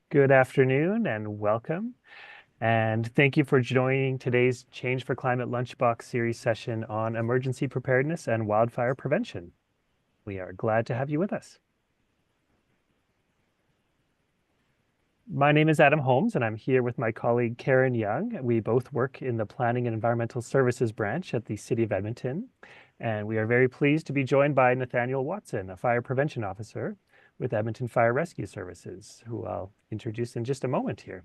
Good afternoon and welcome. And thank you for joining today's Change for Climate Lunchbox series session on emergency preparedness and wildfire prevention. We are glad to have you with us. My name is Adam Holmes, and I'm here with my colleague Karen Young. We both work in the Planning and Environmental Services branch at the City of Edmonton. And we are very pleased to be joined by Nathaniel Watson, a fire prevention officer with Edmonton Fire Rescue Services, who I'll introduce in just a moment here.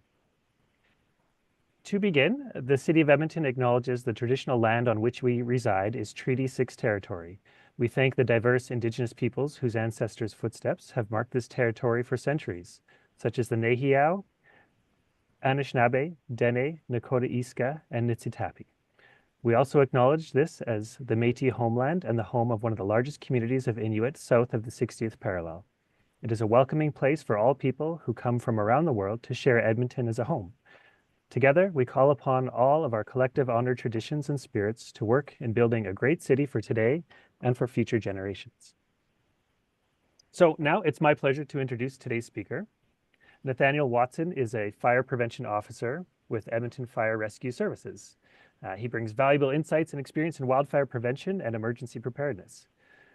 To begin, the City of Edmonton acknowledges the traditional land on which we reside is Treaty 6 territory. We thank the diverse Indigenous peoples whose ancestors' footsteps have marked this territory for centuries, such as the Nehiyaw, Anishinaabe, Dene, Nakota Iska, and Niitsitapi. We also acknowledge this as the Métis homeland and the home of one of the largest communities of Inuit south of the 60th parallel. It is a welcoming place for all people who come from around the world to share Edmonton as a home. Together, we call upon all of our collective honored traditions and spirits to work in building a great city for today and for future generations. So now it's my pleasure to introduce today's speaker. Nathaniel Watson is a fire prevention officer with Edmonton Fire Rescue Services. He brings valuable insights and experience in wildfire prevention and emergency preparedness.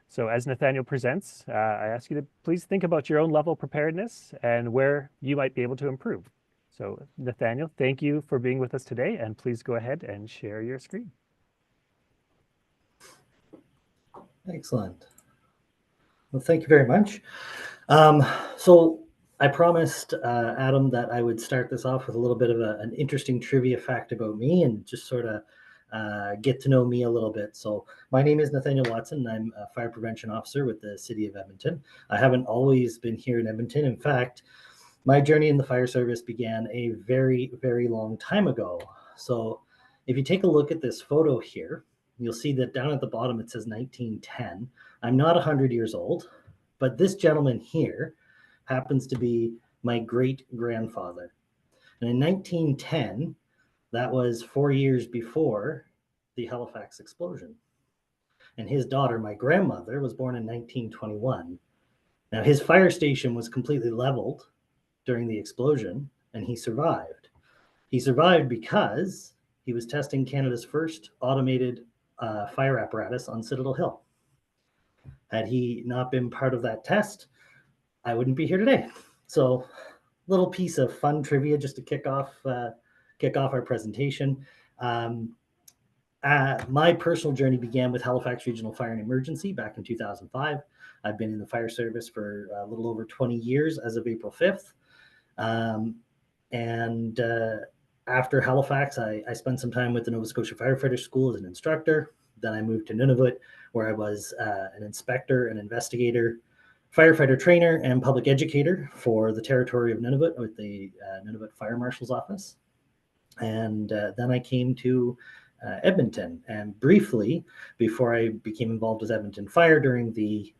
So as Nathaniel presents, I ask you to please think about your own level of preparedness and where you might be able to improve. So Nathaniel, thank you for being with us today, and please go ahead and share your screen. Excellent. Well, thank you very much. So I promised Adam that I would start this off with a little bit of an interesting trivia fact about me and just sort of get to know me a little bit. So my name is Nathaniel Watson, and I'm a fire prevention officer with the City of Edmonton. I haven't always been here in Edmonton. In fact, my journey in the fire service began a very, very long time ago. So if you take a look at this photo here, you'll see that down at the bottom it says 1910. I'm not 100 years old, but this gentleman here happens to be my great-grandfather. And in 1910, that was 4 years before the Halifax explosion. And his daughter, my grandmother, was born in 1921. Now, his fire station was completely leveled during the explosion, and he survived. He survived because he was testing Canada's first automated fire apparatus on Citadel Hill. Had he not been part of that test, I wouldn't be here today. So, little piece of fun trivia just to kick off our presentation. My personal journey began with Halifax Regional Fire and Emergency back in 2005. I've been in the fire service for a little over 20 years as of April 5th. After Halifax, I spent some time with the Nova Scotia Firefighter School as an instructor. Then I moved to Nunavut, where I was an inspector, an investigator, firefighter trainer, and public educator for the territory of Nunavut with the Nunavut Fire Marshal's Office. And then I came to Edmonton. And briefly, before I became involved with Edmonton Fire during the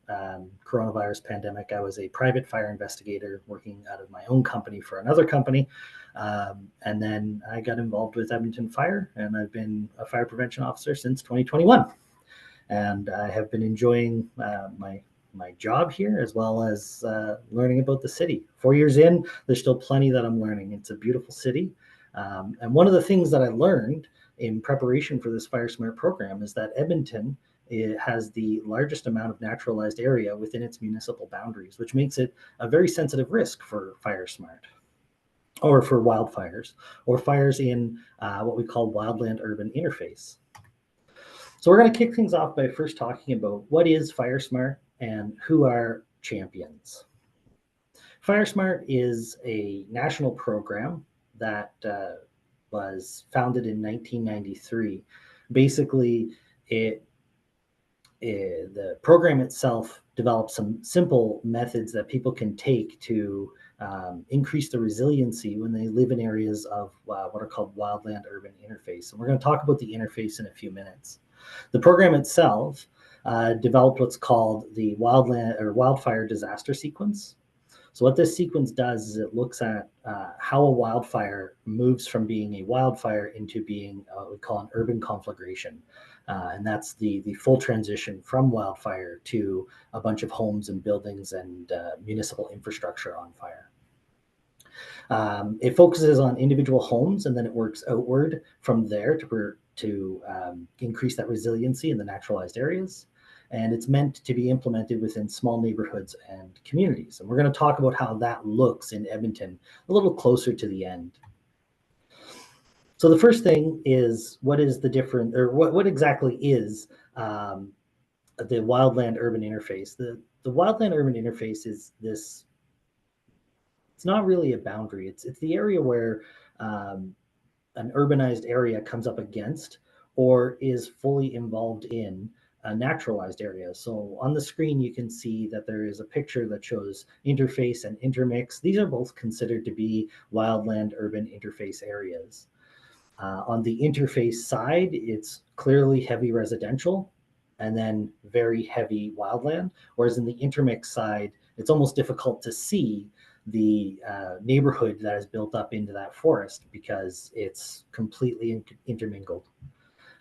coronavirus pandemic, I was a private fire investigator working out of my own company for another company. And then I got involved with Edmonton Fire, and I've been a fire prevention officer since 2021. And I have been enjoying my job here, as well as learning about the city. 4 years in, there's still plenty that I'm learning. It's a beautiful city. And one of the things that I learned in preparation for this Firesmart program is that Edmonton has the largest amount of naturalized area within its municipal boundaries, which makes it a very sensitive risk for Firesmart, or for wildfires, or fires in what we call wildland-urban interface. So we're going to kick things off by first talking about what is Firesmart and who are champions. Firesmart is a national program that was founded in 1993. Basically, the program itself developed some simple methods that people can take to increase the resiliency when they live in areas of what are called wildland-urban interface. And we're going to talk about the interface in a few minutes. The program itself developed what's called the wildfire disaster sequence. So what this sequence does is it looks at how a wildfire moves from being a wildfire into being what we call an urban conflagration. And that's the full transition from wildfire to a bunch of homes and buildings and municipal infrastructure on fire. It focuses on individual homes, and then it works outward from there to increase that resiliency in the naturalized areas. And it's meant to be implemented within small neighborhoods and communities. And we're going to talk about how that looks in Edmonton a little closer to the end. So the first thing is, what is the different, or what exactly is the wildland-urban interface? The wildland-urban interface is this. It's not really a boundary. It's the area where an urbanized area comes up against or is fully involved in a naturalized area. So on the screen, you can see that there is a picture that shows interface and intermix. These are both considered to be wildland-urban interface areas. On the interface side, it's clearly heavy residential and then very heavy wildland, whereas in the intermix side, it's almost difficult to see the neighborhood that is built up into that forest because it's completely intermingled.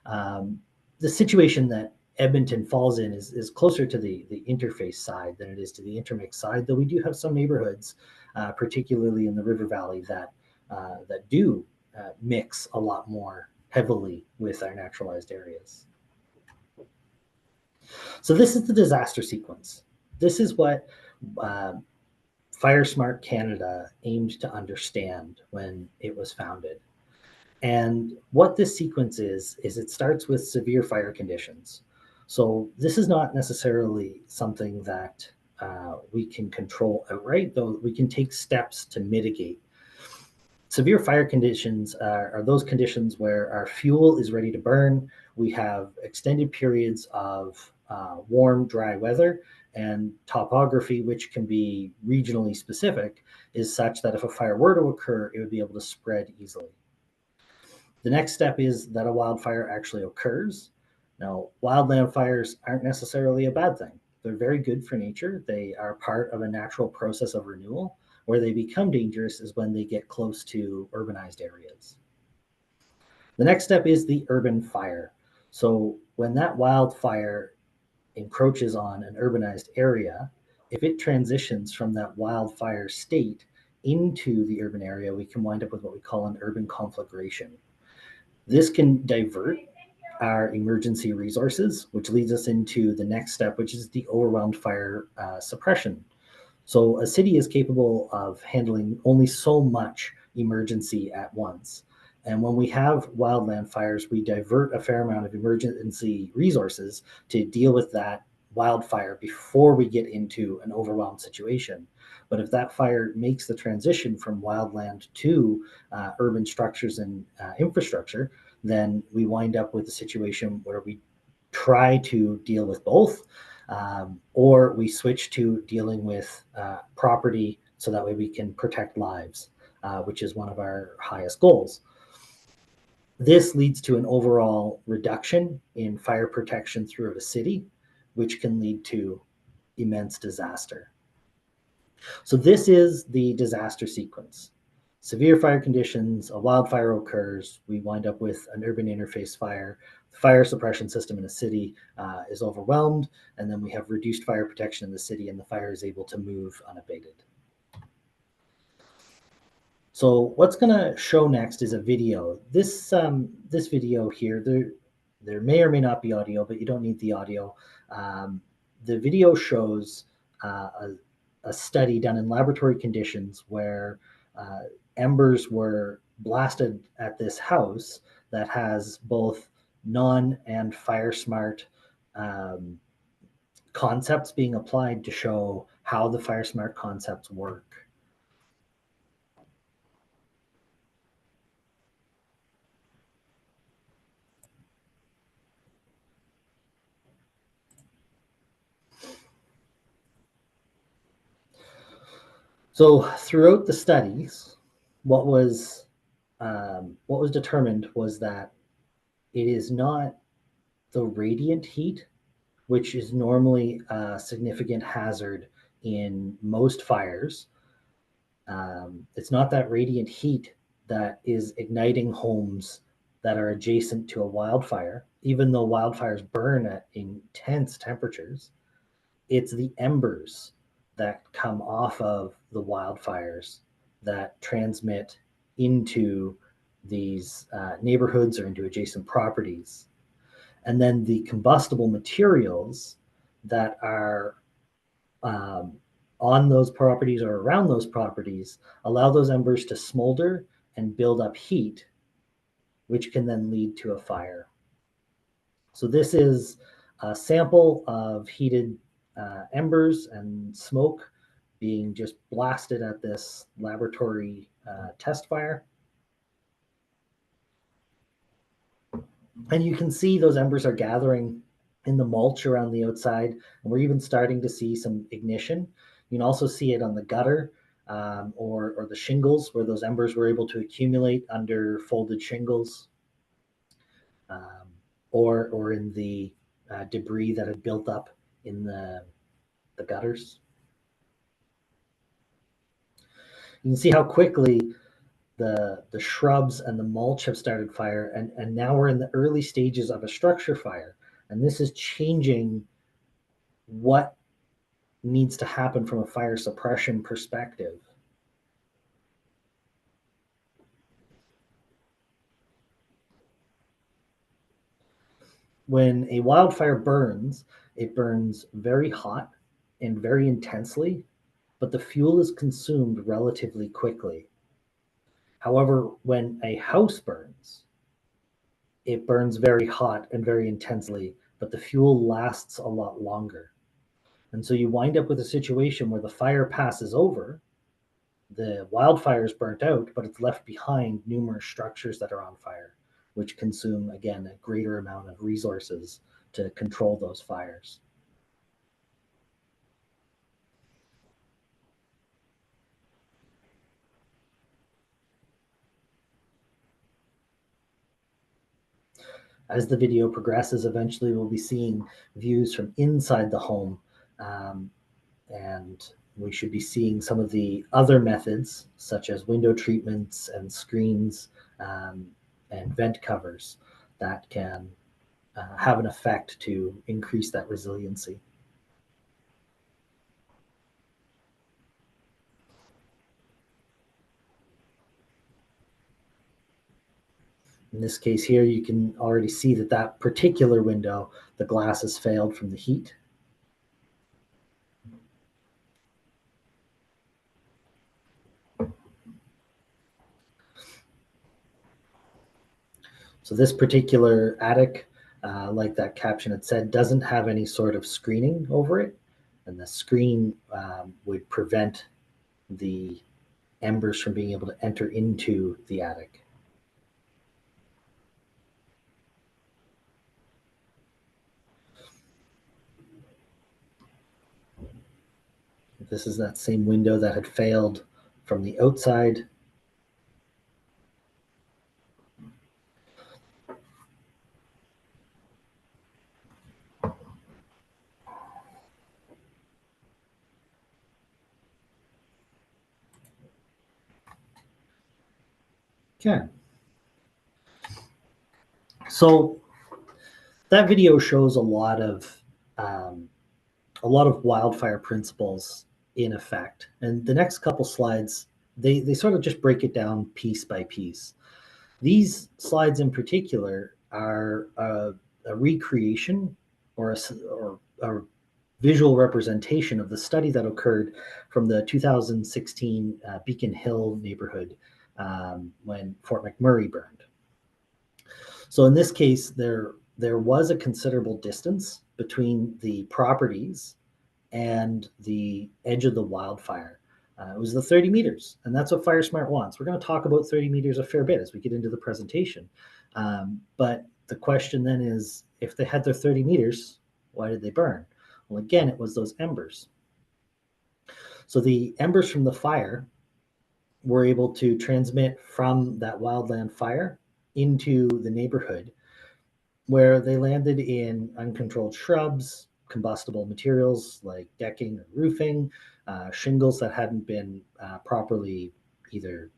The situation that Edmonton falls in is closer to the interface side than it is to the intermix side, though we do have some neighborhoods, particularly in the river valley, that do mix a lot more heavily with our naturalized areas. So this is the disaster sequence. This is what Firesmart Canada aimed to understand when it was founded. And what this sequence is it starts with severe fire conditions. So this is not necessarily something that we can control outright, though we can take steps to mitigate. Severe fire conditions are those conditions where our fuel is ready to burn. We have extended periods of warm, dry weather, and topography, which can be regionally specific, is such that if a fire were to occur, it would be able to spread easily. The next step is that a wildfire actually occurs. Now, wildland fires aren't necessarily a bad thing. They're very good for nature. They are part of a natural process of renewal. Where they become dangerous is when they get close to urbanized areas. The next step is the urban fire. So when that wildfire encroaches on an urbanized area, if it transitions from that wildfire state into the urban area, we can wind up with what we call an urban conflagration. This can divert our emergency resources, which leads us into the next step, which is the overwhelmed fire suppression. So a city is capable of handling only so much emergency at once. And when we have wildland fires, we divert a fair amount of emergency resources to deal with that wildfire before we get into an overwhelmed situation. But if that fire makes the transition from wildland to urban structures and infrastructure, then we wind up with a situation where we try to deal with both. Or we switch to dealing with property so that way we can protect lives, which is one of our highest goals. This leads to an overall reduction in fire protection throughout a city, which can lead to immense disaster. So this is the disaster sequence. Severe fire conditions, a wildfire occurs, we wind up with an urban interface fire. The fire suppression system in a city is overwhelmed, and then we have reduced fire protection in the city, and the fire is able to move unabated. So what's going to show next is a video. This video here, there may or may not be audio, but you don't need the audio. The video shows a study done in laboratory conditions where embers were blasted at this house that has both non and Firesmart concepts being applied to show how the Firesmart concepts work. So throughout the studies, what was determined was that it is not the radiant heat, which is normally a significant hazard in most fires. It's not that radiant heat that is igniting homes that are adjacent to a wildfire, even though wildfires burn at intense temperatures. It's the embers that come off of the wildfires that transmit into these neighborhoods or into adjacent properties. And then the combustible materials that are on those properties or around those properties allow those embers to smolder and build up heat, which can then lead to a fire. So this is a sample of heated embers and smoke being just blasted at this laboratory test fire. And you can see those embers are gathering in the mulch around the outside, and we're even starting to see some ignition. You can also see it on the gutter or the shingles where those embers were able to accumulate under folded shingles, or in the debris that had built up in the gutters. You can see how quickly the shrubs and the mulch have started fire, and now we're in the early stages of a structure fire. And this is changing what needs to happen from a fire suppression perspective. When a wildfire burns, it burns very hot and very intensely, but the fuel is consumed relatively quickly. However, when a house burns, it burns very hot and very intensely, but the fuel lasts a lot longer. And so you wind up with a situation where the fire passes over, the wildfire is burnt out, but it's left behind numerous structures that are on fire, which consume, again, a greater amount of resources to control those fires. As the video progresses, eventually we'll be seeing views from inside the home, and we should be seeing some of the other methods, such as window treatments and screens and vent covers that can have an effect to increase that resiliency. In this case here, you can already see that that particular window, the glass has failed from the heat. So this particular attic, like that caption had said, doesn't have any sort of screening over it. And the screen would prevent the embers from being able to enter into the attic. This is that same window that had failed from the outside. Okay. So that video shows a lot of wildfire principles in effect. And the next couple slides, they sort of just break it down piece by piece. These slides in particular are a recreation or a visual representation of the study that occurred from the 2016 Beacon Hill neighborhood when Fort McMurray burned. So in this case, there was a considerable distance between the properties and the edge of the wildfire. It was the 30 meters, and that's what Firesmart wants. We're going to talk about 30 meters a fair bit as we get into the presentation. But the question then is, if they had their 30 meters, why did they burn? Well, again, it was those embers. So the embers from the fire were able to transmit from that wildland fire into the neighborhood, where they landed in uncontrolled shrubs, combustible materials like decking or roofing, shingles that hadn't been properly either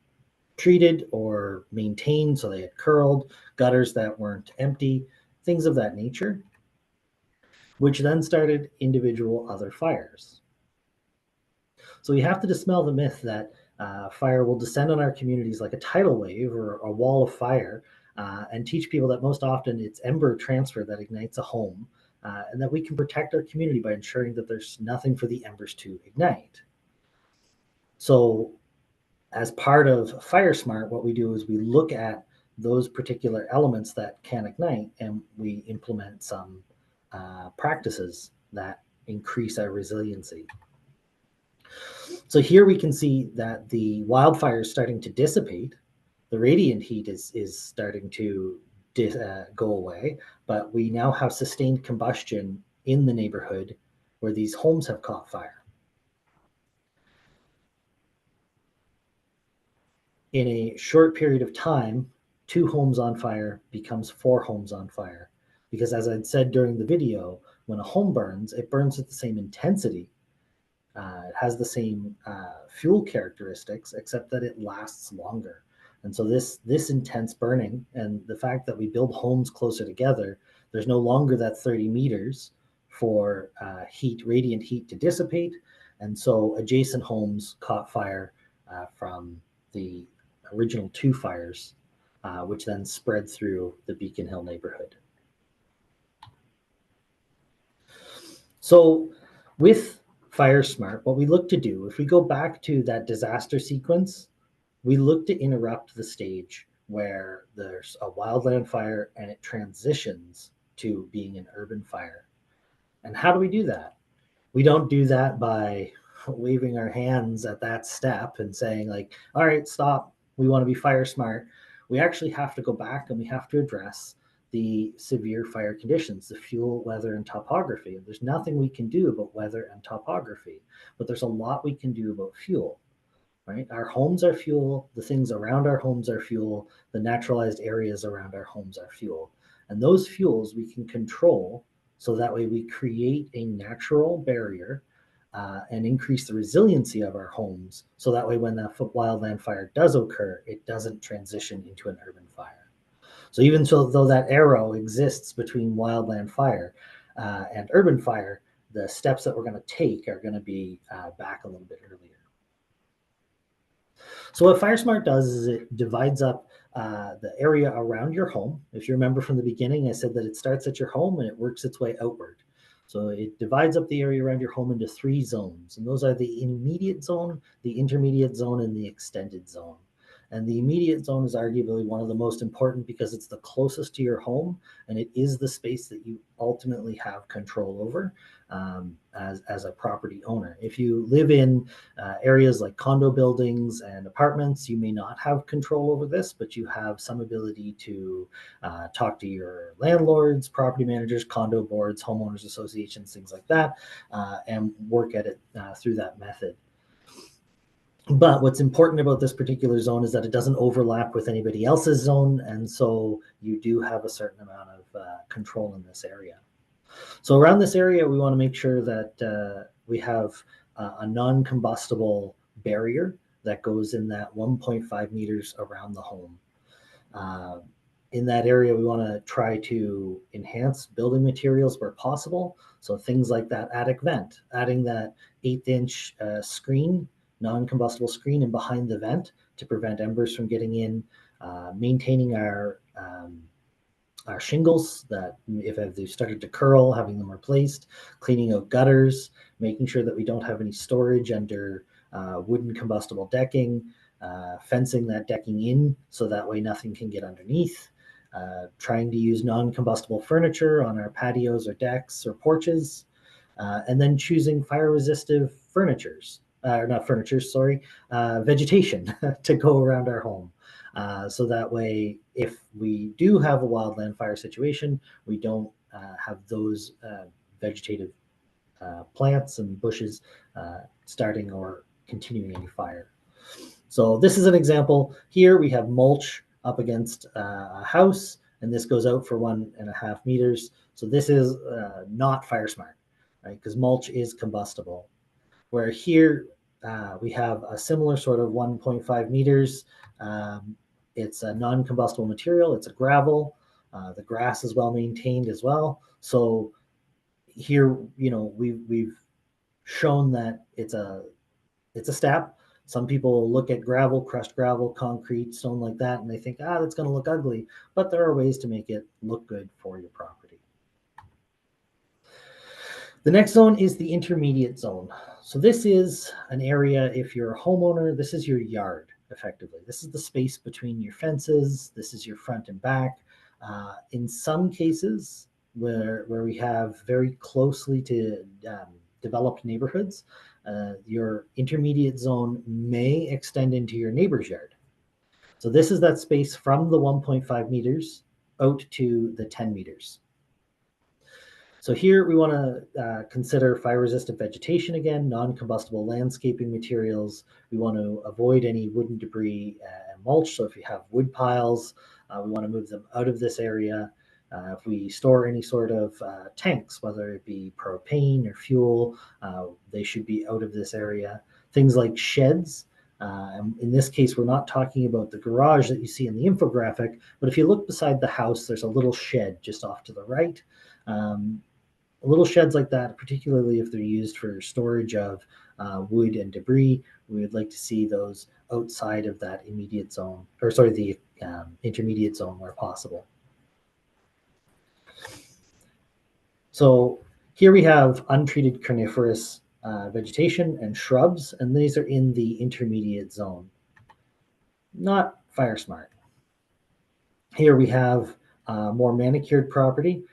treated or maintained, so they had curled, gutters that weren't empty, things of that nature, which then started individual other fires. So you have to dispel the myth that fire will descend on our communities like a tidal wave or a wall of fire, and teach people that most often it's ember transfer that ignites a home, and that we can protect our community by ensuring that there's nothing for the embers to ignite. So as part of Firesmart, what we do is we look at those particular elements that can ignite, and we implement some practices that increase our resiliency. So here we can see that the wildfire is starting to dissipate. The radiant heat is starting to go away, but we now have sustained combustion in the neighborhood where these homes have caught fire. In a short period of time, 2 homes on fire becomes 4 homes on fire. Because as I'd said during the video, when a home burns, it burns at the same intensity. It has the same fuel characteristics, except that it lasts longer. And so this intense burning, and the fact that we build homes closer together, there's no longer that 30 meters for radiant heat to dissipate. And so adjacent homes caught fire from the original 2 fires, which then spread through the Beacon Hill neighborhood. So with Firesmart, what we look to do, if we go back to that disaster sequence, we look to interrupt the stage where there's a wildland fire and it transitions to being an urban fire. And how do we do that? We don't do that by waving our hands at that step and saying like, all right, stop, we want to be fire smart. We actually have to go back and we have to address the severe fire conditions, the fuel, weather, and topography. There's nothing we can do about weather and topography, but there's a lot we can do about fuel, right? Our homes are fuel, the things around our homes are fuel, the naturalized areas around our homes are fuel. And those fuels we can control so that way we create a natural barrier and increase the resiliency of our homes. So that way when that wildland fire does occur, it doesn't transition into an urban fire. So even though that arrow exists between wildland fire and urban fire, the steps that we're going to take are going to be back a little bit earlier. So what Firesmart does is it divides up the area around your home. If you remember from the beginning, I said that it starts at your home and it works its way outward. So it divides up the area around your home into 3 zones. And those are the immediate zone, the intermediate zone, and the extended zone. And the immediate zone is arguably one of the most important because it's the closest to your home and it is the space that you ultimately have control over as a property owner. If you live in areas like condo buildings and apartments, you may not have control over this, but you have some ability to talk to your landlords, property managers, condo boards, homeowners associations, things like that, and work at it through that method. But what's important about this particular zone is that it doesn't overlap with anybody else's zone. And so you do have a certain amount of control in this area. So around this area, we want to make sure that we have a non-combustible barrier that goes in that 1.5 meters around the home. In that area, we want to try to enhance building materials where possible. So things like that attic vent, adding that 1/8-inch screen, non-combustible screen in behind the vent to prevent embers from getting in, maintaining our shingles that if they've started to curl, having them replaced, cleaning out gutters, making sure that we don't have any storage under wooden combustible decking, fencing that decking in so that way nothing can get underneath, trying to use non-combustible furniture on our patios or decks or porches, and then choosing fire-resistive vegetation to go around our home. So that way, if we do have a wildland fire situation, we don't have those vegetative plants and bushes starting or continuing any fire. So this is an example. Here we have mulch up against a house, and this goes out for 1.5 meters. So this is not Firesmart, right? Because mulch is combustible. Where here we have a similar sort of 1.5 meters. It's a non-combustible material. It's a gravel. The grass is well maintained as well. So here, we've shown that it's a step. Some people look at gravel, crushed gravel, concrete, stone like that, and they think, that's going to look ugly. But there are ways to make it look good for your property. The next zone is the intermediate zone. So this is an area, if you're a homeowner, this is your yard, effectively. This is the space between your fences. This is your front and back. In some cases, where we have very closely to developed neighborhoods, your intermediate zone may extend into your neighbor's yard. So this is that space from the 1.5 meters out to the 10 meters. So here we want to consider fire-resistant vegetation again, non-combustible landscaping materials. We want to avoid any wooden debris and mulch. So if you have wood piles, we want to move them out of this area. If we store any sort of tanks, whether it be propane or fuel, they should be out of this area. Things like sheds. In this case, we're not talking about the garage that you see in the infographic, but if you look beside the house, there's a little shed just off to the right. Little sheds like that, particularly if they're used for storage of wood and debris, we would like to see those outside of that immediate zone, or sorry, the intermediate zone where possible. So here we have untreated coniferous vegetation and shrubs, and these are in the intermediate zone, not Firesmart. Here we have more manicured property.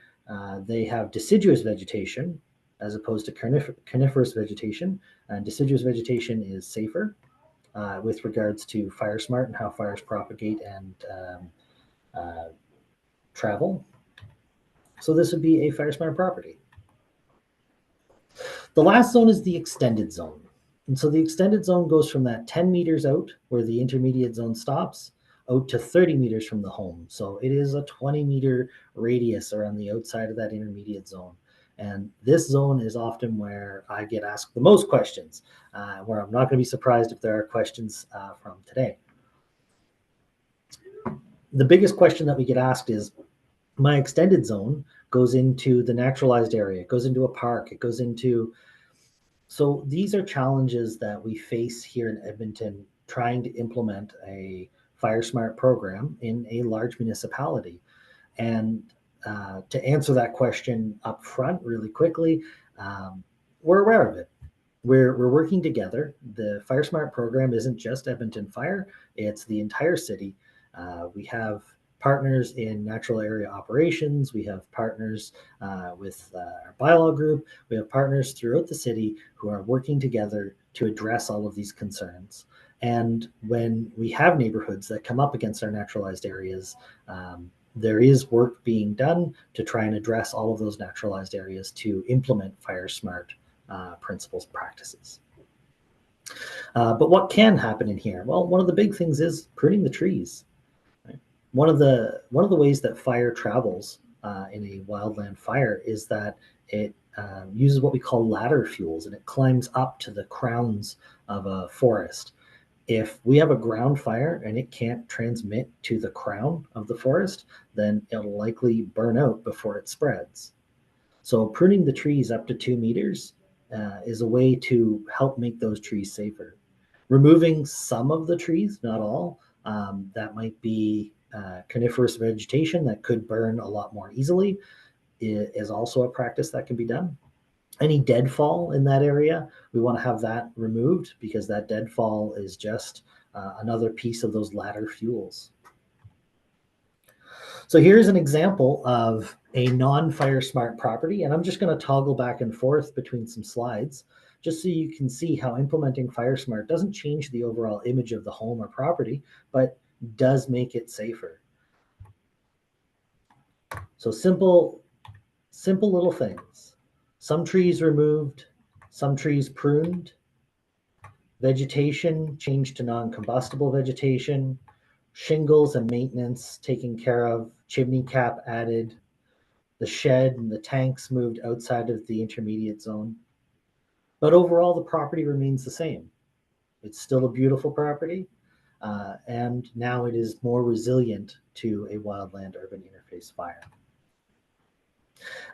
They have deciduous vegetation as opposed to coniferous vegetation, and deciduous vegetation is safer with regards to Firesmart and how fires propagate and travel. So this would be a Firesmart property. The last zone is the extended zone. And so the extended zone goes from that 10 meters out where the intermediate zone stops out to 30 meters from the home. So it is a 20-meter radius around the outside of that intermediate zone. And this zone is often where I get asked the most questions, where I'm not going to be surprised if there are questions from today. The biggest question that we get asked is, my extended zone goes into the naturalized area, it goes into a park, it goes into... So these are challenges that we face here in Edmonton trying to implement a Firesmart program in a large municipality. And to answer that question up front really quickly, we're aware of it. We're working together. The Firesmart program isn't just Edmonton Fire, it's the entire city. We have partners in natural area operations. We have partners with our bylaw group. We have partners throughout the city who are working together to address all of these concerns. And when we have neighborhoods that come up against our naturalized areas, there is work being done to try and address all of those naturalized areas to implement Firesmart principles and practices. But what can happen in here? Well, one of the big things is pruning the trees. One of the ways that fire travels in a wildland fire is that it uses what we call ladder fuels, and it climbs up to the crowns of a forest. If we have a ground fire and it can't transmit to the crown of the forest, then it'll likely burn out before it spreads. So pruning the trees up to 2 meters is a way to help make those trees safer. Removing some of the trees, not all, that might be coniferous vegetation that could burn a lot more easily, is also a practice that can be done. Any deadfall in that area, we want to have that removed because that deadfall is just another piece of those ladder fuels. So here's an example of a non-Firesmart property, and I'm just going to toggle back and forth between some slides just so you can see how implementing Firesmart doesn't change the overall image of the home or property, but does make it safer. So simple little things. Some trees removed, some trees pruned, vegetation changed to non-combustible vegetation, shingles and maintenance taken care of, chimney cap added, the shed and the tanks moved outside of the intermediate zone. But overall, the property remains the same. It's still a beautiful property, and now it is more resilient to a wildland-urban interface fire.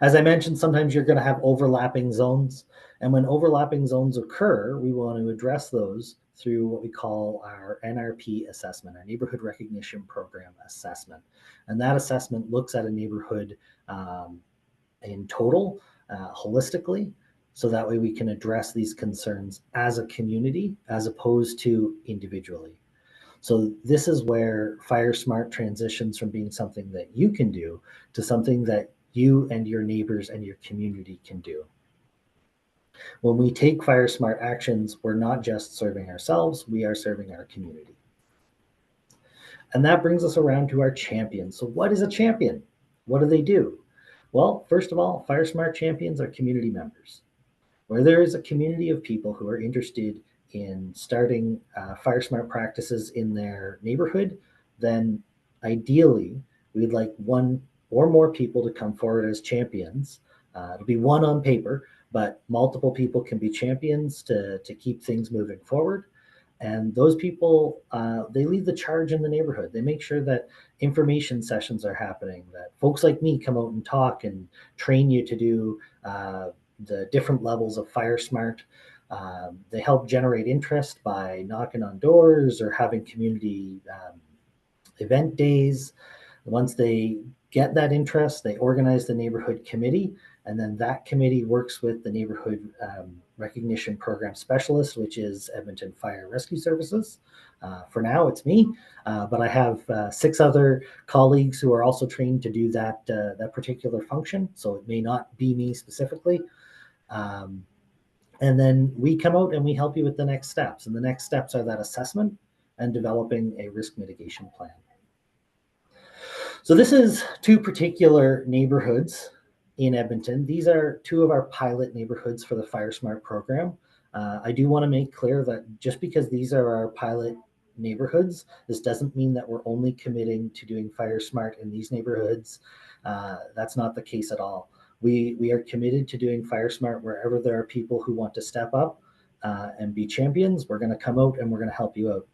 As I mentioned, sometimes you're going to have overlapping zones, and when overlapping zones occur, we want to address those through what we call our NRP assessment, our Neighborhood Recognition Program assessment. And that assessment looks at a neighborhood in total, holistically, so that way we can address these concerns as a community as opposed to individually. So this is where Firesmart transitions from being something that you can do to something that you and your neighbors and your community can do. When we take Firesmart actions, we're not just serving ourselves, we are serving our community. And that brings us around to our champions. So what is a champion? What do they do? Well, first of all, Firesmart champions are community members. Where there is a community of people who are interested in starting Firesmart practices in their neighborhood, then ideally we'd like one or more people to come forward as champions. It'll be one on paper, but multiple people can be champions to keep things moving forward. And those people, they lead the charge in the neighborhood. They make sure that information sessions are happening, that folks like me come out and talk and train you to do the different levels of Firesmart. They help generate interest by knocking on doors or having community event days. Once they get that interest, they organize the neighborhood committee, and then that committee works with the neighborhood recognition program specialist, which is Edmonton Fire Rescue Services. For now, it's me, but I have 6 other colleagues who are also trained to do that particular function. So it may not be me specifically. And then we come out and we help you with the next steps. And the next steps are that assessment and developing a risk mitigation plan. So this is 2 particular neighborhoods in Edmonton. These are 2 of our pilot neighborhoods for the Firesmart program. I do want to make clear that just because these are our pilot neighborhoods, this doesn't mean that we're only committing to doing Firesmart in these neighborhoods. That's not the case at all. We are committed to doing Firesmart wherever there are people who want to step up and be champions. We're going to come out and we're going to help you out.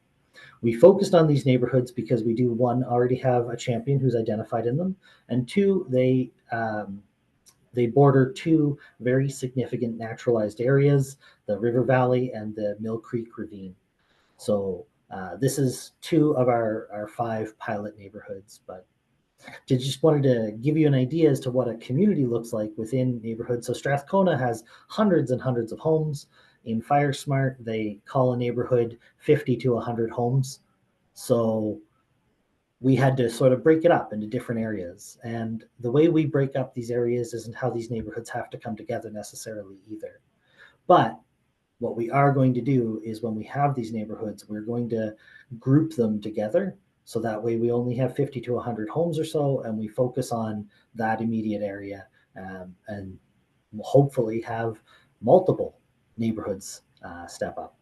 We focused on these neighborhoods because we do, 1, already have a champion who's identified in them, and 2, they border 2 very significant naturalized areas, the River Valley and the Mill Creek Ravine. So this is 2 of our 5 pilot neighborhoods, but just wanted to give you an idea as to what a community looks like within neighborhoods. So Strathcona has hundreds and hundreds of homes. In Firesmart, they call a neighborhood 50 to 100 homes. So we had to sort of break it up into different areas. And the way we break up these areas isn't how these neighborhoods have to come together necessarily either. But what we are going to do is when we have these neighborhoods, we're going to group them together. So that way we only have 50 to 100 homes or so, and we focus on that immediate area, and we'll hopefully have multiple neighborhoods step up.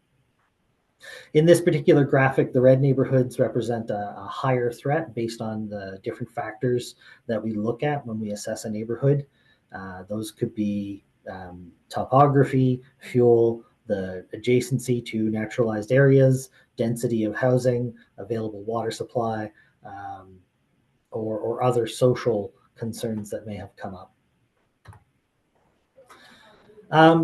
In this particular graphic, the red neighborhoods represent a higher threat based on the different factors that we look at when we assess a neighborhood. Those could be topography, fuel, the adjacency to naturalized areas, density of housing, available water supply, or other social concerns that may have come up.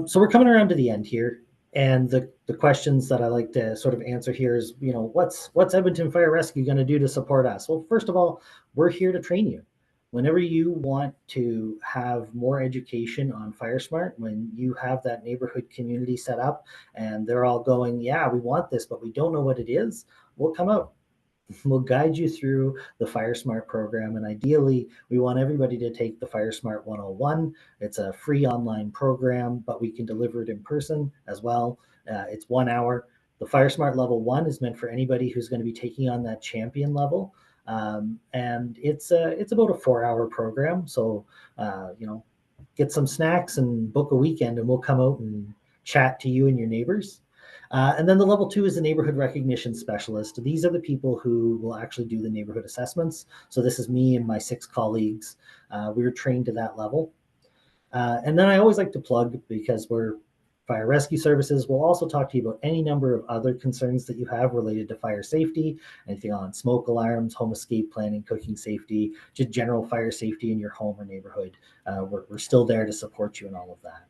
So we're coming around to the end here. And the questions that I like to sort of answer here is, what's Edmonton Fire Rescue going to do to support us? Well, first of all, we're here to train you. Whenever you want to have more education on Firesmart, when you have that neighborhood community set up and they're all going, yeah, we want this, but we don't know what it is, we'll come out. We'll guide you through the Firesmart program. And ideally, we want everybody to take the Firesmart 101. It's a free online program, but we can deliver it in person as well. It's 1 hour. The Firesmart level 1 is meant for anybody who's going to be taking on that champion level. And it's about a 4-hour program. So, get some snacks and book a weekend and we'll come out and chat to you and your neighbors. And then the level 2 is the neighborhood recognition specialist. These are the people who will actually do the neighborhood assessments. So this is me and my 6 colleagues. We were trained to that level. And then I always like to plug, because we're Fire Rescue Services, we'll also talk to you about any number of other concerns that you have related to fire safety, anything on smoke alarms, home escape planning, cooking safety, just general fire safety in your home or neighborhood. We're still there to support you in all of that.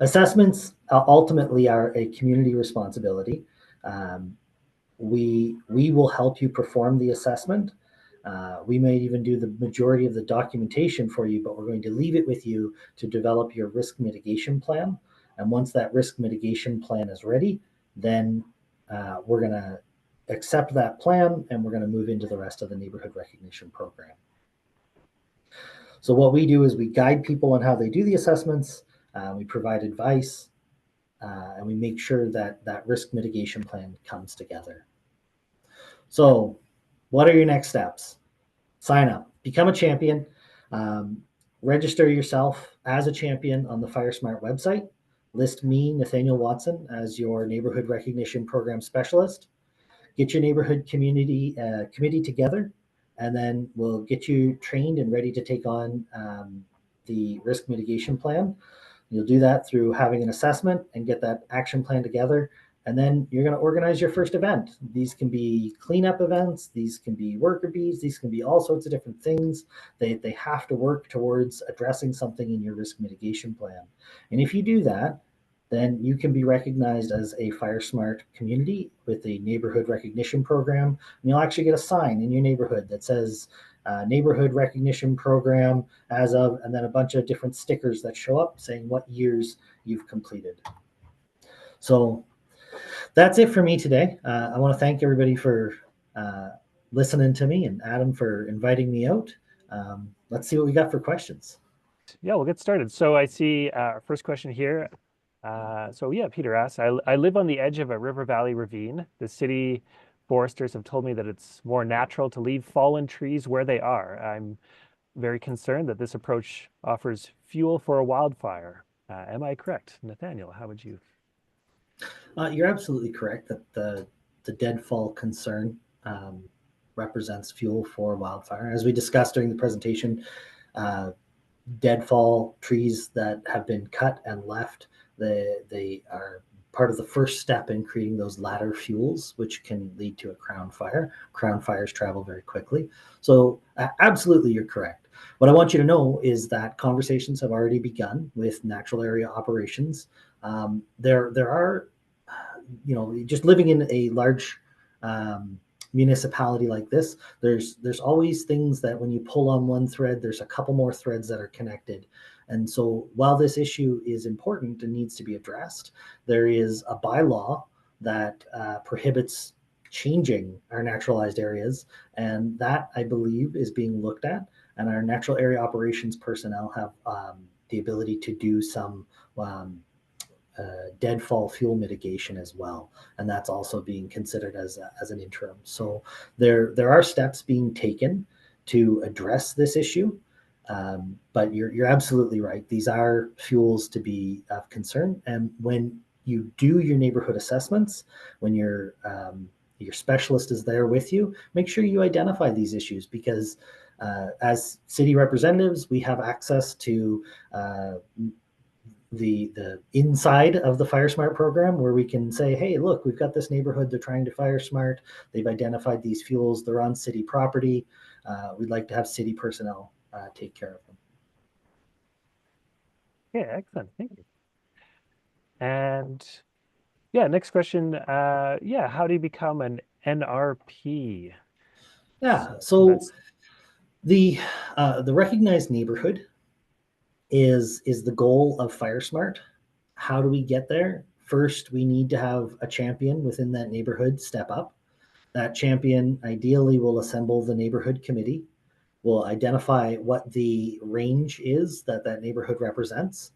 Assessments ultimately are a community responsibility. Um, we will help you perform the assessment. We may even do the majority of the documentation for you, but we're going to leave it with you to develop your risk mitigation plan. And once that risk mitigation plan is ready, then we're going to accept that plan and we're going to move into the rest of the neighborhood recognition program. So what we do is we guide people on how they do the assessments, we provide advice, and we make sure that that risk mitigation plan comes together. So what are your next steps? Sign up, become a champion, register yourself as a champion on the Firesmart website. List me, Nathaniel Watson, as your neighborhood recognition program specialist. Get your neighborhood community committee together, and then we'll get you trained and ready to take on the risk mitigation plan. You'll do that through having an assessment and get that action plan together. And then you're going to organize your first event. These can be cleanup events, these can be worker bees, these can be all sorts of different things. They have to work towards addressing something in your risk mitigation plan. And if you do that, then you can be recognized as a Firesmart community with a neighborhood recognition program. And you'll actually get a sign in your neighborhood that says neighborhood recognition program as of, and then a bunch of different stickers that show up saying what years you've completed. So that's it for me today. I want to thank everybody for listening to me, and Adam for inviting me out. Let's see what we got for questions. Yeah, we'll get started. So I see our first question here. So yeah, Peter asks, I live on the edge of a river valley ravine. The city foresters have told me that it's more natural to leave fallen trees where they are. I'm very concerned that this approach offers fuel for a wildfire. Am I correct? Nathaniel, how would you? You're absolutely correct that the deadfall concern represents fuel for wildfire. As we discussed during the presentation, deadfall trees that have been cut and left, they are part of the first step in creating those ladder fuels, which can lead to a crown fire. Crown fires travel very quickly. So absolutely, you're correct. What I want you to know is that conversations have already begun with natural area operations. There are, just living in a large municipality like this, there's always things that when you pull on one thread, there's a couple more threads that are connected. And so while this issue is important and needs to be addressed, there is a bylaw that prohibits changing our naturalized areas. And that, I believe, is being looked at. And our natural area operations personnel have the ability to do some deadfall fuel mitigation as well, and that's also being considered as an interim. So there are steps being taken to address this issue, but you're absolutely right. These are fuels to be of concern, and when you do your neighborhood assessments, when your specialist is there with you, make sure you identify these issues, because as city representatives, we have access to the inside of the Firesmart program, where we can say, hey, look, we've got this neighborhood, they're trying to Firesmart, they've identified these fuels, they're on city property, we'd like to have city personnel take care of them. Yeah, excellent, thank you. And yeah, next question, yeah, how do you become an NRP? Yeah, so the recognized neighborhood is the goal of Firesmart. How do we get there? First, we need to have a champion within that neighborhood step up. That champion ideally will assemble the neighborhood committee, will identify what the range is that that neighborhood represents.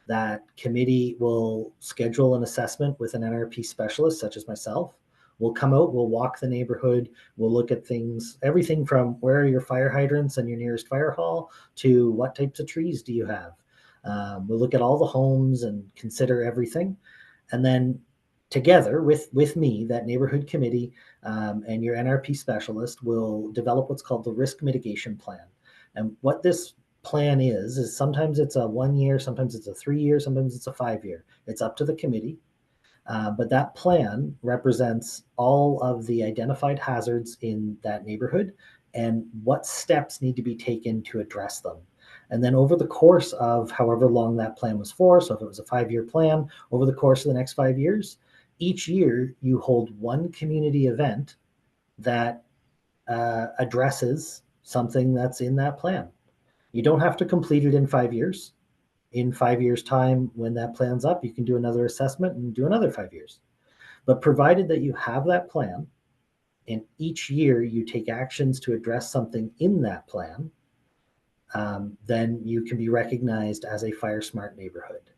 That committee will schedule an assessment with an NRP specialist, such as myself. We'll come out, we'll walk the neighborhood, we'll look at things, everything from where are your fire hydrants and your nearest fire hall to what types of trees do you have. We'll look at all the homes and consider everything. And then together with me, that neighborhood committee and your NRP specialist will develop what's called the risk mitigation plan. And what this plan is sometimes it's a 1 year, sometimes it's a 3 year, sometimes it's a 5 year. It's up to the committee. But that plan represents all of the identified hazards in that neighborhood and what steps need to be taken to address them. And then over the course of however long that plan was for, so if it was a 5-year plan, over the course of the next 5 years, each year you hold one community event that addresses something that's in that plan. You don't have to complete it in 5 years. In 5 years' time, when that plan's up, you can do another assessment and do another 5 years. But provided that you have that plan, and each year you take actions to address something in that plan, then you can be recognized as a Firesmart neighborhood.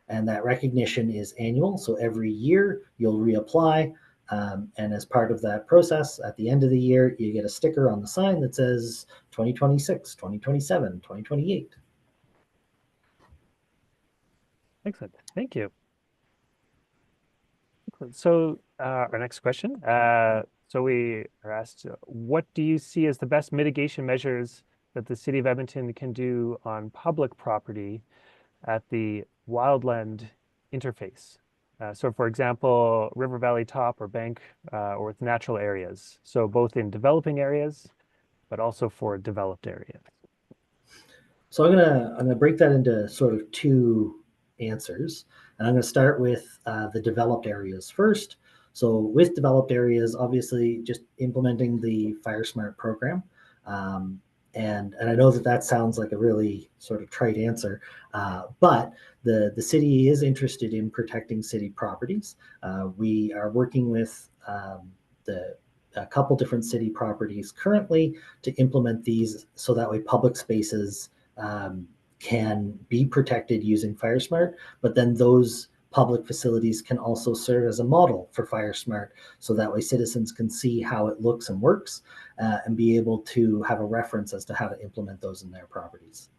And that recognition is annual. So every year you'll reapply. And as part of that process, at the end of the year, you get a sticker on the sign that says 2026, 2027, 2028. Excellent. Thank you. So our next question. So we are asked, what do you see as the best mitigation measures that the City of Edmonton can do on public property at the wildland interface? So for example, River Valley Top or Bank or with natural areas. So both in developing areas, but also for developed areas. So I'm gonna break that into sort of two answers, and I'm gonna start with the developed areas first. So with developed areas, obviously, just implementing the Firesmart program, and I know that sounds like a really sort of trite answer, but the city is interested in protecting city properties. We are working with a couple different city properties currently to implement these, so that way public spaces can be protected using Firesmart, but then those public facilities can also serve as a model for Firesmart, so that way citizens can see how it looks and works and be able to have a reference as to how to implement those in their properties.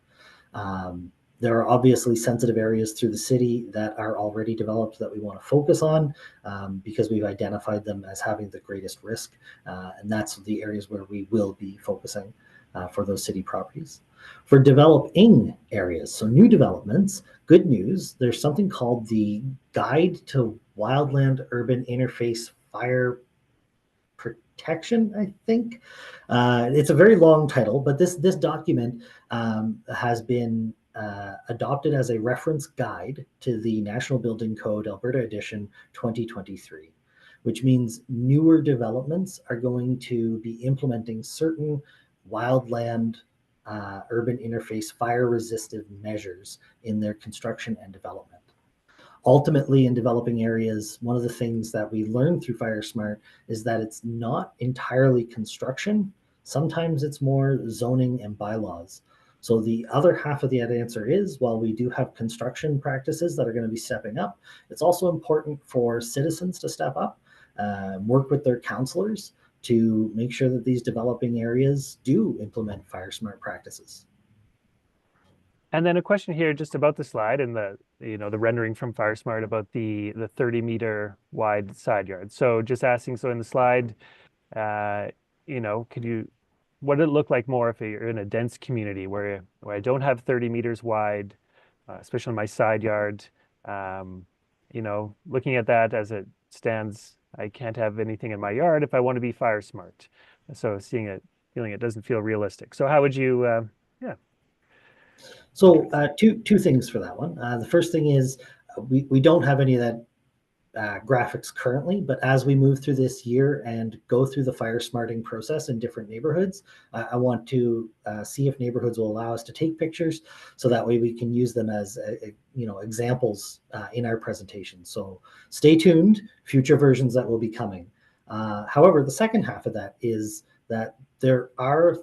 There are obviously sensitive areas through the city that are already developed that we want to focus on because we've identified them as having the greatest risk, and that's the areas where we will be focusing for those city properties. For developing areas, so new developments, good news, there's something called the Guide to Wildland Urban Interface Fire Protection, I think. It's a very long title, but this document has been adopted as a reference guide to the National Building Code Alberta Edition 2023, which means newer developments are going to be implementing certain wildland urban interface fire resistive measures in their construction and development. Ultimately, in developing areas, one of the things that we learned through Firesmart is that it's not entirely construction. Sometimes it's more zoning and bylaws. So the other half of the answer is, while we do have construction practices that are going to be stepping up, it's also important for citizens to step up, work with their councillors to make sure that these developing areas do implement Firesmart practices. And then a question here just about the slide and the rendering from Firesmart about the 30-meter wide side yard. So just asking, so in the slide, what did it look like more if you're in a dense community where I don't have 30 meters wide, especially in my side yard, looking at that as it stands, I can't have anything in my yard if I want to be Firesmart. So feeling it doesn't feel realistic. So how would you, So two things for that one. The first thing is we don't have any of that graphics currently, but as we move through this year and go through the fire smarting process in different neighborhoods, I want to see if neighborhoods will allow us to take pictures, so that way we can use them as examples in our presentation. So stay tuned, future versions that will be coming. However, the second half of that is that there are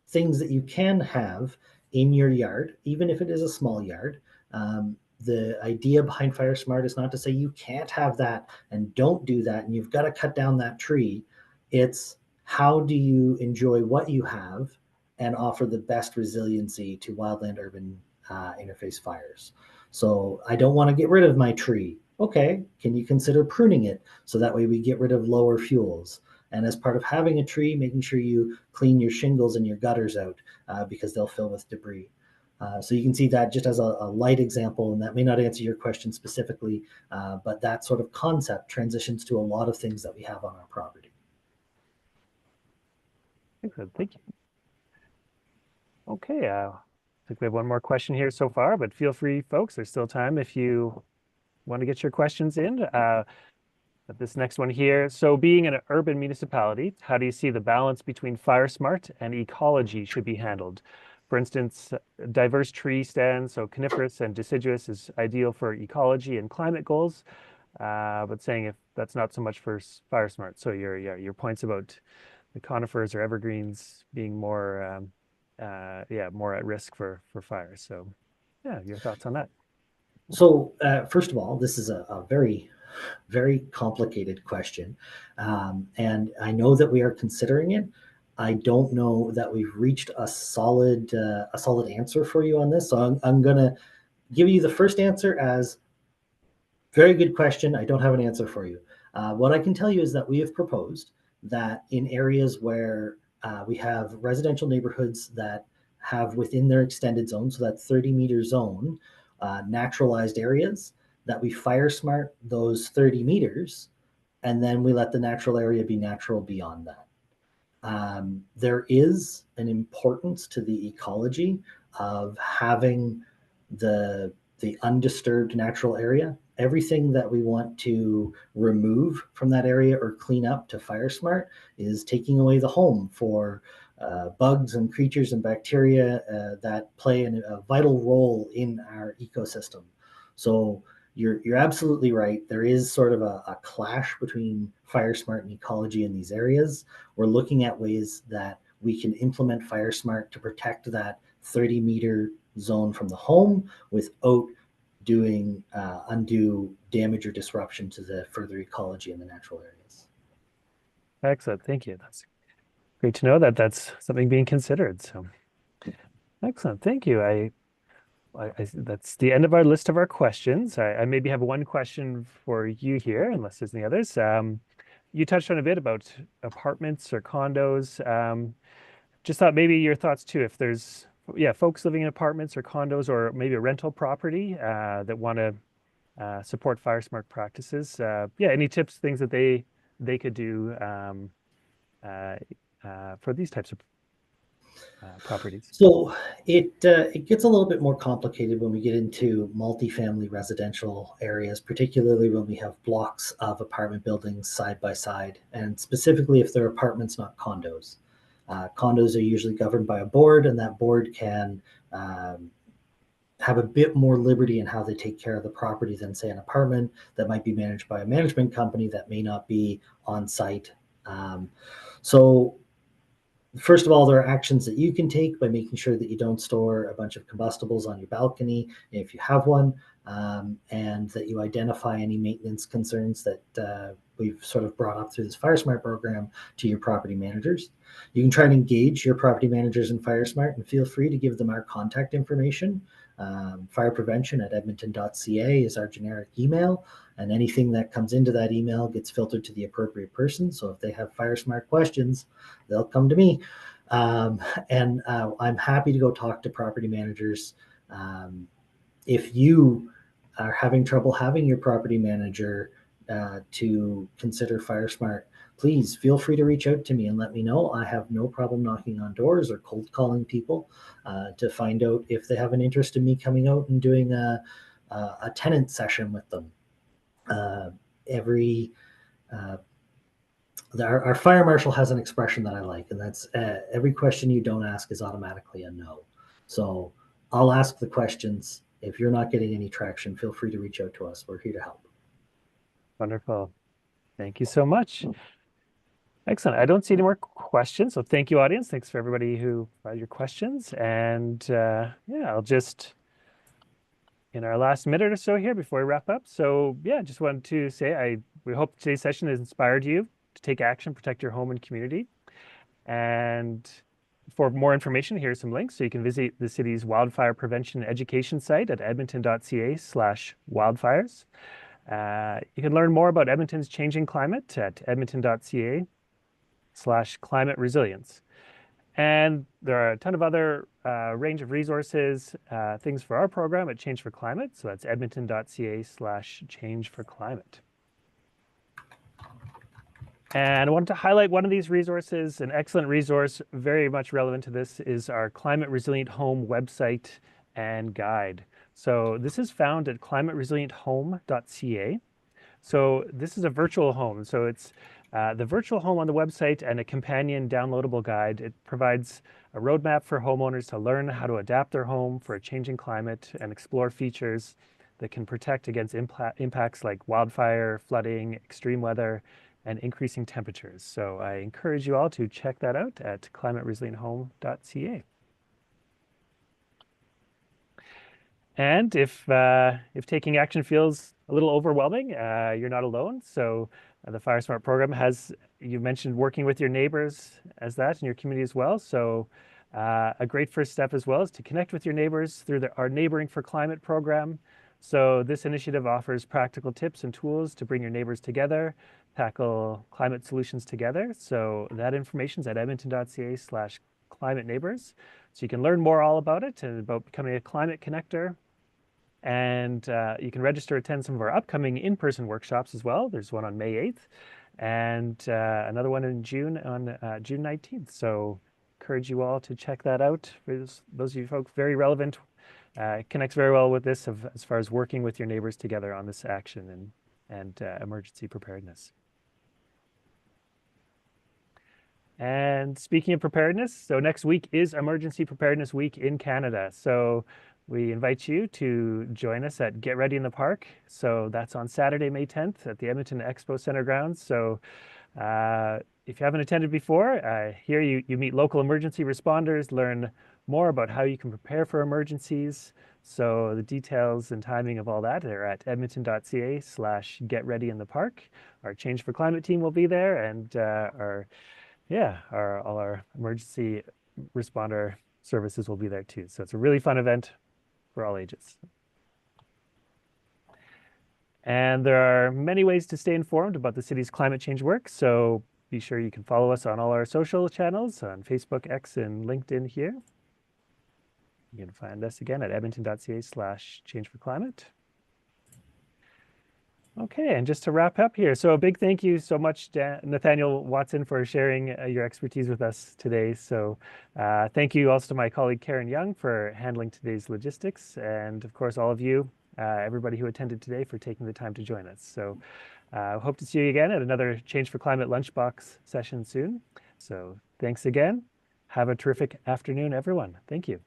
things that you can have in your yard, even if it is a small yard. The idea behind Firesmart is not to say you can't have that and don't do that and you've got to cut down that tree. It's how do you enjoy what you have and offer the best resiliency to wildland urban interface fires. So I don't want to get rid of my tree. Okay, can you consider pruning it so that way we get rid of lower fuels? And as part of having a tree, making sure you clean your shingles and your gutters out because they'll fill with debris. So you can see that just as a light example, and that may not answer your question specifically, but that sort of concept transitions to a lot of things that we have on our property. Excellent, thank you. Okay, think we have one more question here so far, but feel free, folks. There's still time if you want to get your questions in. But this next one here. So being an urban municipality, how do you see the balance between Firesmart and ecology should be handled? For instance, diverse tree stands, so coniferous and deciduous is ideal for ecology and climate goals, but saying if that's not so much for Firesmart. So your points about the conifers or evergreens being more, more at risk for fire. So yeah, your thoughts on that? So, first of all, this is a very, very complicated question. And I know that we are considering it. I don't know that we've reached a solid answer for you on this. So I'm going to give you the first answer as very good question. I don't have an answer for you. What I can tell you is that we have proposed that in areas where we have residential neighborhoods that have within their extended zone, so that 30-meter zone, naturalized areas, that we fire smart those 30 meters, and then we let the natural area be natural beyond that. There is an importance to the ecology of having the undisturbed natural area. Everything that we want to remove from that area or clean up to fire smart is taking away the home for bugs and creatures and bacteria that play a vital role in our ecosystem. So you're absolutely right. There is sort of a clash between Firesmart and ecology in these areas. We're looking at ways that we can implement Firesmart to protect that 30-meter zone from the home without doing undue damage or disruption to the further ecology in the natural areas. Excellent. Thank you. That's great to know that that's something being considered. So excellent. Thank you. That's the end of our list of our questions. I maybe have one question for you here, unless there's any others. You touched on a bit about apartments or condos. Just thought maybe your thoughts too, if there's folks living in apartments or condos or maybe a rental property that want to support Firesmart practices. Any tips, things that they could do for these types of properties? So it gets a little bit more complicated when we get into multifamily residential areas, particularly when we have blocks of apartment buildings side by side, and specifically if they're apartments, not condos. Condos are usually governed by a board, and that board can have a bit more liberty in how they take care of the property than, say, an apartment that might be managed by a management company that may not be on site. So first of all, there are actions that you can take by making sure that you don't store a bunch of combustibles on your balcony if you have one, and that you identify any maintenance concerns that we've sort of brought up through this Firesmart program to your property managers. You can try and engage your property managers in Firesmart, and feel free to give them our contact information. Fire prevention at edmonton.ca is our generic email, and anything that comes into that email gets filtered to the appropriate person. So if they have Firesmart questions, they'll come to me. And I'm happy to go talk to property managers. If you are having trouble having your property manager to consider Firesmart, please feel free to reach out to me and let me know. I have no problem knocking on doors or cold calling people to find out if they have an interest in me coming out and doing a tenant session with them. Our fire marshal has an expression that I like, and that's every question you don't ask is automatically a no. So I'll ask the questions. If you're not getting any traction, feel free to reach out to us. We're here to help. Wonderful. Thank you so much. Excellent. I don't see any more questions. So thank you, audience. Thanks for everybody who provided your questions. And I'll just, in our last minute or so here before we wrap up. So just wanted to say we hope today's session has inspired you to take action, protect your home and community. And for more information, here's some links. So you can visit the city's wildfire prevention education site at edmonton.ca/wildfires. You can learn more about Edmonton's changing climate at edmonton.ca/climate resilience. And there are a ton of other range of resources, things for our program at Change for Climate. So that's edmonton.ca/change for climate. And I wanted to highlight one of these resources, an excellent resource, very much relevant to this, is our Climate Resilient Home website and guide. So this is found at climateresilenthome.ca. So this is a virtual home. So it's the virtual home on the website and a companion downloadable guide. It provides a roadmap for homeowners to learn how to adapt their home for a changing climate and explore features that can protect against impacts like wildfire, flooding, extreme weather, and increasing temperatures. So I encourage you all to check that out at climateresilenthome.ca. And if taking action feels a little overwhelming, you're not alone. So the Firesmart program has, you mentioned working with your neighbors as that in your community as well. So a great first step as well is to connect with your neighbors through our Neighboring for Climate program. So this initiative offers practical tips and tools to bring your neighbors together, tackle climate solutions together. So that information is at edmonton.ca/climate neighbors. So you can learn more all about it and about becoming a climate connector. And you can register to attend some of our upcoming in-person workshops as well. There's one on May 8th and another one in June on June 19th. So encourage you all to check that out. For those of you folks, very relevant. Connects very well with this as far as working with your neighbors together on this action and emergency preparedness. And speaking of preparedness, so next week is Emergency Preparedness Week in Canada. So we invite you to join us at Get Ready in the Park. So that's on Saturday, May 10th at the Edmonton Expo Center grounds. So if you haven't attended before, here you meet local emergency responders, learn more about how you can prepare for emergencies. So the details and timing of all that are at edmonton.ca/getreadyinthepark. Our Change for Climate team will be there, and all our emergency responder services will be there too. So it's a really fun event for all ages. And there are many ways to stay informed about the city's climate change work. So be sure you can follow us on all our social channels on Facebook, X, and LinkedIn here. You can find us again at edmonton.ca/changeforclimate. Okay, and just to wrap up here, so a big thank you so much, Nathaniel Watson, for sharing your expertise with us today. So thank you also to my colleague Karen Young for handling today's logistics, and of course all of you, everybody who attended today, for taking the time to join us. So hope to see you again at another Change for Climate Lunchbox session soon. So thanks again. Have a terrific afternoon, everyone. Thank you.